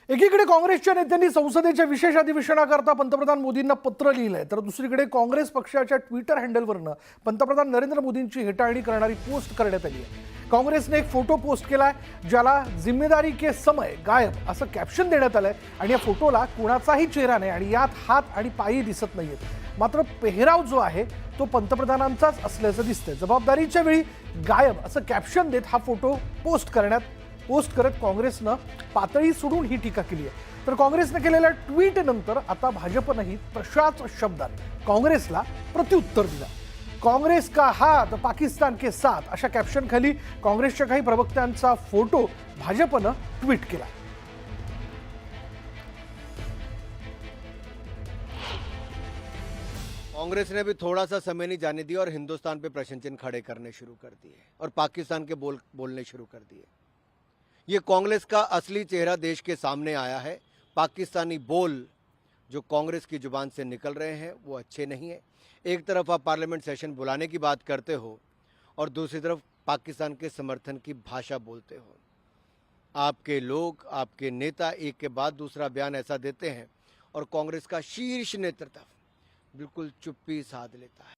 एकीकडे काँग्रेसच्या नेत्यांनी संसदेच्या विशेष अधिवेशनाकरता पंतप्रधान मोदींना पत्र लिहिलंय, तर दुसरीकडे काँग्रेस पक्षाच्या ट्विटर हँडलवरनं पंतप्रधान नरेंद्र मोदींची हेटाळणी करणारी पोस्ट करण्यात आली आहे। काँग्रेसने एक फोटो पोस्ट केलाय, ज्याला जिम्मेदारी के समय गायब असं कॅप्शन देण्यात आलंय आणि या फोटोला कुणाचाही चेहरा नाही आणि यात हात आणि पायही दिसत नाहीयेत। मात्र पेहराव जो आहे तो पंतप्रधानांचाच असल्याचं दिसतंय। जबाबदारीच्या वेळी गायब असं कॅप्शन देत हा फोटो पोस्ट करत काँग्रेसनं पातळी सोडून ही टीका केली आहे। तर काँग्रेसने केलेल्या ट्विट नंतर आता भाजपनंही तशाच शब्दात काँग्रेसला प्रत्युत्तर दिलं। काँग्रेस का हात पाकिस्तान के साथ अशा कॅप्शन खाली काँग्रेसच्या काही प्रवक्त्यांचा फोटो भाजपनं ट्विट केला। कांग्रेस ने भी थोड़ा सा समय नहीं जाने दिया और हिंदुस्तान पे प्रश्न चिन्ह खड़े करने शुरू कर दिए और पाकिस्तान के बोलने शुरू कर दिए। ये कांग्रेस का असली चेहरा देश के सामने आया है। पाकिस्तानी बोल जो कांग्रेस की जुबान से निकल रहे हैं वो अच्छे नहीं है। एक तरफ आप पार्लियामेंट सेशन बुलाने की बात करते हो और दूसरी तरफ पाकिस्तान के समर्थन की भाषा बोलते हो। आपके लोग, आपके नेता एक के बाद दूसरा बयान ऐसा देते हैं और कांग्रेस का शीर्ष नेतृत्व बिल्कुल चुप्पी साध लेता है।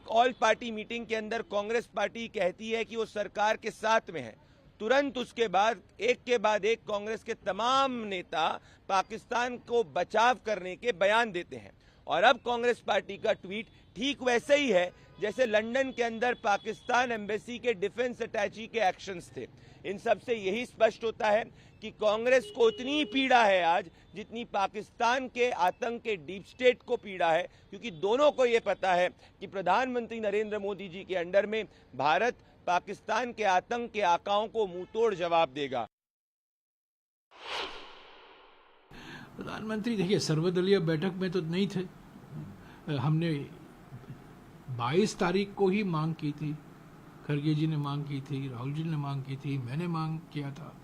ऑल पार्टी मीटिंग के अंदर कांग्रेस पार्टी कहती है कि वो सरकार के साथ में है, तुरंत उसके बाद एक कांग्रेस के तमाम नेता पाकिस्तान को बचाव करने के बयान देते हैं। और अब कांग्रेस पार्टी का ट्वीट ठीक वैसे ही है जैसे लंदन के अंदर पाकिस्तान एम्बेसी के डिफेंस अटैची के एक्शंस थे। इन सब से यही स्पष्ट होता है कि कांग्रेस को उतनी पीड़ा है आज जितनी पाकिस्तान के आतंक के डीप स्टेट को पीड़ा है, क्योंकि दोनों को ये पता है कि प्रधानमंत्री नरेंद्र मोदी जी के अंडर में भारत पाकिस्तान के आतंक के आकाओं को मुंहतोड़ जवाब देगा। प्रधानमंत्री देखिए सर्वदलीय बैठक में तो नहीं थे। हमने 22 तारीख को ही मांग की थी, खड़गे जी ने मांग की थी, राहुल जी ने मांग की थी, मैंने मांग किया था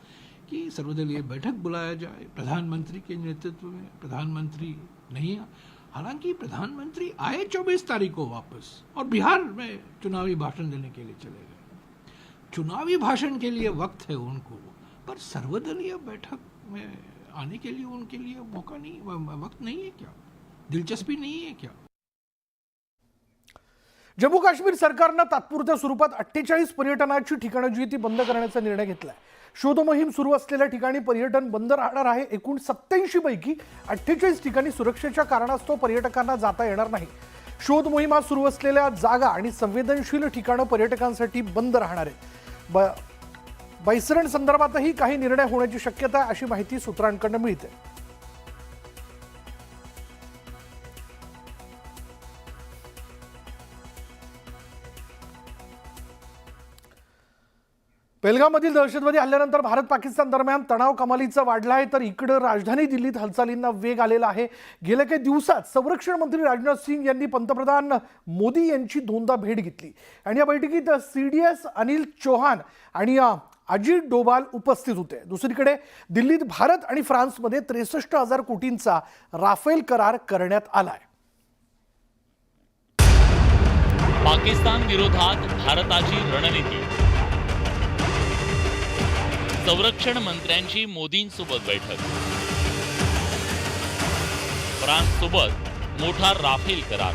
कि सर्वदलीय बैठक बुलाया जाए प्रधानमंत्री के नेतृत्व में। प्रधानमंत्री नहीं, हालांकि प्रधानमंत्री आए 24 तारीख को वापस और बिहार में चुनावी भाषण देने के लिए चले गए। चुनावी भाषण के लिए वक्त है उनको, पर सर्वदलीय बैठक में आने के लिए उनके लिए मौका नहीं, वक्त नहीं है क्या? दिलचस्पी नहीं है क्या? जम्मू काश्मीर सरकारनं तात्पुरत्या स्वरूपात 48 पर्यटनाची ठिकाणं जी ती बंद करण्याचा निर्णय घेतलाय। शोध मोहीम सुरू असलेल्या ठिकाणी पर्यटन बंद राहणार आहे। एकूण 87 पैकी 48 ठिकाणी सुरक्षेच्या कारणास्तव पर्यटकांना जाता येणार नाही। शोध मोहिमा सुरू असलेल्या जागा आणि संवेदनशील ठिकाणं पर्यटकांसाठी बंद राहणार आहेत। बैसरण संदर्भातही काही निर्णय होण्याची शक्यता आहे अशी माहिती सूत्रांकडून मिळते। पेहलगाममधील दहशतवादी हल्ल्यानंतर भारत पाकिस्तान दरम्यान तणाव कमालीचा वाढला आहे, तर इकडे राजधानी दिल्लीत हालचालींना वेग आलेला आहे। गेल्या काही दिवसात संरक्षण मंत्री राजनाथ सिंग यांनी पंतप्रधान मोदी यांची दोनदा भेट घेतली आणि या बैठकीत सीडीएस अनिल चौहान आणि अजित डोभाल उपस्थित होते। दुसरीकडे दिल्लीत भारत आणि फ्रान्समध्ये 63,000 कोटींचा राफेल करार करण्यात आलाय। पाकिस्तान विरोधात भारताची रणनीती, संरक्षण मंत्र्यांची मोदींसोबत बैठक, फ्रान्ससोबत मोठा राफेल करार,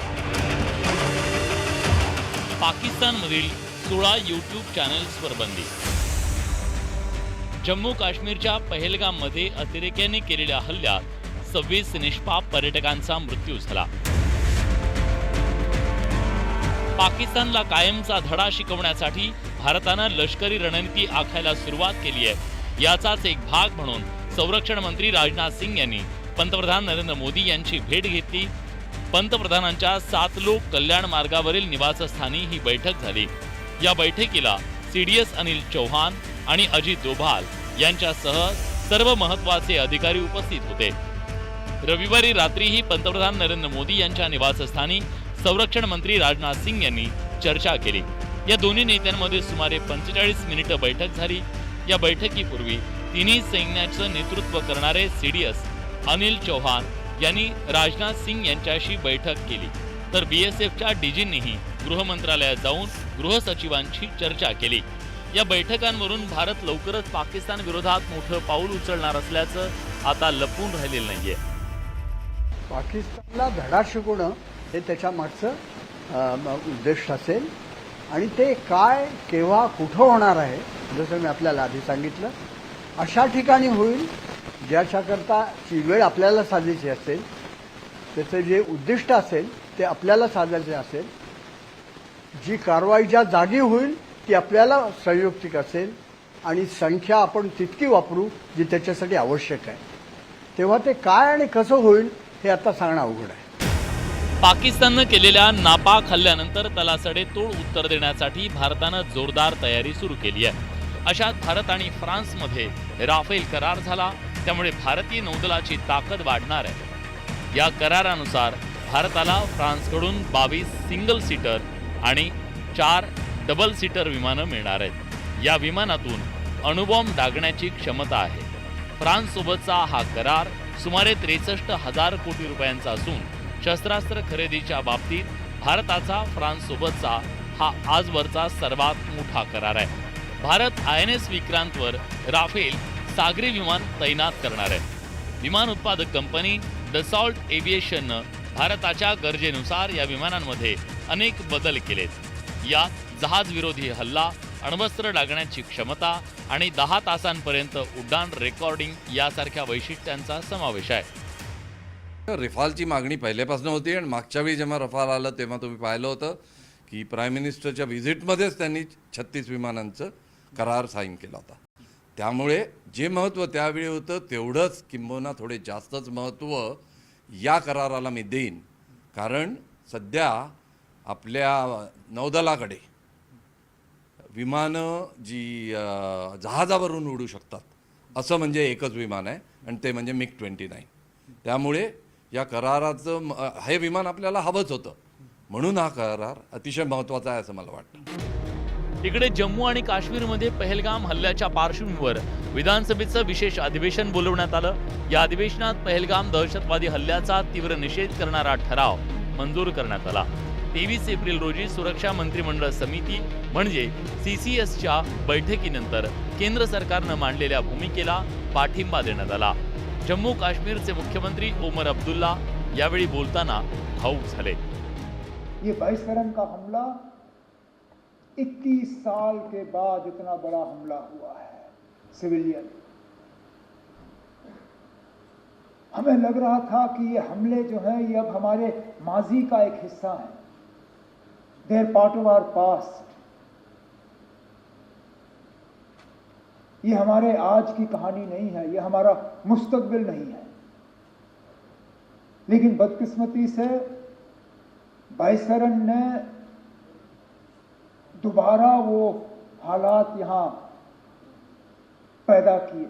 पाकिस्तानमधील 16 यूट्यूब चॅनल्सवर बंदी, जम्मू काश्मीरच्या पहलगाममध्ये अतिरेक्यांनी केलेल्या हल्ल्यात 26 निष्पाप पर्यटकांचा मृत्यू झाला। पाकिस्तानला कायमचा धडा शिकवण्यासाठी भारतानं लष्करी रणनीती आखायला सुरुवात केली आहे। याचाच एक भाग म्हणून संरक्षण मंत्री राजनाथ सिंग यांनी पंतप्रधान नरेंद्र मोदी यांची भेट घेतली। पंतप्रधानांच्या 7 लोक कल्याण मार्गावरील निवासस्थानी ही बैठक झाली। या बैठकीला सीडीएस अनिल चौहान आणि अजित डोभाल यांच्यासह सर्व महत्त्वाचे अधिकारी उपस्थित होते। रविवारी रात्रीही पंतप्रधान नरेंद्र मोदी यांच्या निवासस्थानी संरक्षण मंत्री राजनाथ सिंग यांनी चर्चा केली। या दोन्ही नेत्यांमध्ये सुमारे 45 मिनिटं बैठक झाली। या बैठकीपूर्वी तिन्ही सैन्याचं नेतृत्व करणारे सीडीएस अनिल चौहान यांनी राजनाथ सिंग यांच्याशी बैठक केली, तर बीएसएफच्या डीजींनीही गृह मंत्रालयात जाऊन गृह सचिवांची चर्चा केली। या बैठकांवरून भारत लवकरच पाकिस्तान विरोधात मोठं पाऊल उचलणार असल्याचं आता लपून राहिलेलं नाहीये. पाकिस्तानला धडा शिकवणं हे त्याच्या मागचं उद्दिष्ट असेल आणि ते काय केव्हा कुठं होणार आहे जसं मी आपल्याला आधी सांगितलं अशा ठिकाणी होईल ज्याच्याकरताची वेळ आपल्याला साधायची असेल, त्याचं जे उद्दिष्ट असेल ते आपल्याला साधायचे असेल, जी कारवाई ज्या जागी होईल ती आपल्याला संयुक्तिक असेल आणि संख्या आपण तितकी वापरू जी त्याच्यासाठी आवश्यक आहे. तेव्हा ते काय आणि कसं होईल हे आता सांगणं अवघड आहे. पाकिस्ताननं केलेल्या नापाक हल्ल्यानंतर त्याला सडेतोड उत्तर देण्यासाठी भारतानं जोरदार तयारी सुरू केली आहे. अशात भारत आणि फ्रान्समध्ये राफेल करार झाला, त्यामुळे भारतीय नौदलाची ताकद वाढणार आहे. या करारानुसार भारताला फ्रान्सकडून 22 सिंगल सीटर आणि 4 डबल सीटर विमानं मिळणार आहेत. या विमानातून अणुबॉम्ब डागण्याची क्षमता आहे. फ्रान्ससोबतचा हा करार सुमारे 63,000 कोटी रुपयांचा असून शस्त्रास्त्र खरेदीच्या बाबतीत भारताचा फ्रान्ससोबतचा हा आजवरचा सर्वात मोठा करार आहे. भारत INS विक्रांतवर राफेल सागरी विमान तैनात करणार आहे. विमान उत्पादक कंपनी डसॉल्ट एव्हिएशननं भारताच्या गरजेनुसार या विमानांमध्ये अनेक बदल केलेत. यात जहाज विरोधी हल्ला, अण्वस्त्र डागण्याची क्षमता आणि 10 तासांपर्यंत उड्डाण रेकॉर्डिंग यासारख्या वैशिष्ट्यांचा समावेश आहे. रफालची मागणी पहिल्यापासून होती आणि मागच्या वेळी जेव्हा रफाल आलं तेव्हा तुम्ही पाहिलं होतं की प्राईम मिनिस्टरच्या व्हिजिटमध्येच त्यांनी 36 विमानांचं करार साईन केला होता. त्यामुळे जे महत्त्व त्यावेळी होतं तेवढंच किंबहुना थोडे जास्तच महत्त्व या कराराला मी देईन. कारण सध्या आपल्या नौदलाकडे विमानं जी जहाजावरून उडू शकतात असं म्हणजे एकच विमान आहे आणि ते म्हणजे MiG-29. त्यामुळे या कराराचं हे विमान आपल्याला हवंच होतं, म्हणून हा करार अतिशय महत्त्वाचा आहे असं मला वाटतं. इकडे जम्मू आणि काश्मीरमध्ये पहलगाम हल्ल्याच्या पार्श्वभूमीवर विधानसभेचं विशेष अधिवेशन बोलवण्यात आलं. या अधिवेशनात पहलगाम दहशतवादी हल्ल्याचा तीव्र निषेध करणारा ठराव मंजूर करण्यात आला. 23 एप्रिल रोजी सुरक्षा मंत्रिमंडळ समिती म्हणजे CCSच्या बैठकीनंतर केंद्र सरकारनं मांडलेल्या भूमिकेला पाठिंबा देण्यात आला. जम्मू काश्मीरचे मुख्यमंत्री ओमर अब्दुल्ला यावेळी बोलताना भावुक झाले. ये 22 रन का हमला 21 साल के बाद इतना बड़ा हमला हुआ है सिविलियन. हमें लग रहा था कि ये हमले जो हैं ये अब हमारे माजी का एक हिस्सा है. They are part of our past. ये हमारे आज की कहानी नहीं है, ये हमारा मुस्तकबिल नहीं है. लेकिन बदकिस्मती से बाइसरन ने दोबारा वो हालात यहां पैदा किए.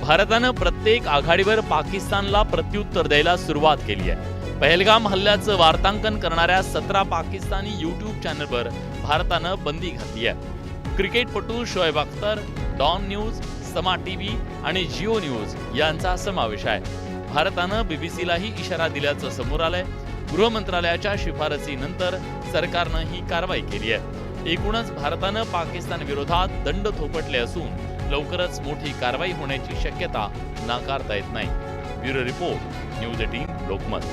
भारतानं प्रत्येक आघाडीवर पाकिस्तानला प्रत्युत्तर द्यायला सुरुवात केली आहे. पहलगाम हल्ल्याचं वार्तांकन करणाऱ्या 17 पाकिस्तानी YouTube चॅनलवर भारतानं बंदी घातली आहे. क्रिकेटपटू शोएब अख्तर, डॉन न्यूज, समा TV आणि जिओ न्यूज यांचा समावेश आहे. भारतानं BBCलाही इशारा दिल्याचं समोर आलंय. गृह मंत्रालयाच्या शिफारसीनंतर सरकारनं ही कारवाई केली आहे. एकूणच भारतानं पाकिस्तान विरोधात दंड थोपटले असून लवकरच मोठी कारवाई होण्याची शक्यता नाकारता येत नाही. Bureau report, news 18 Lokmat.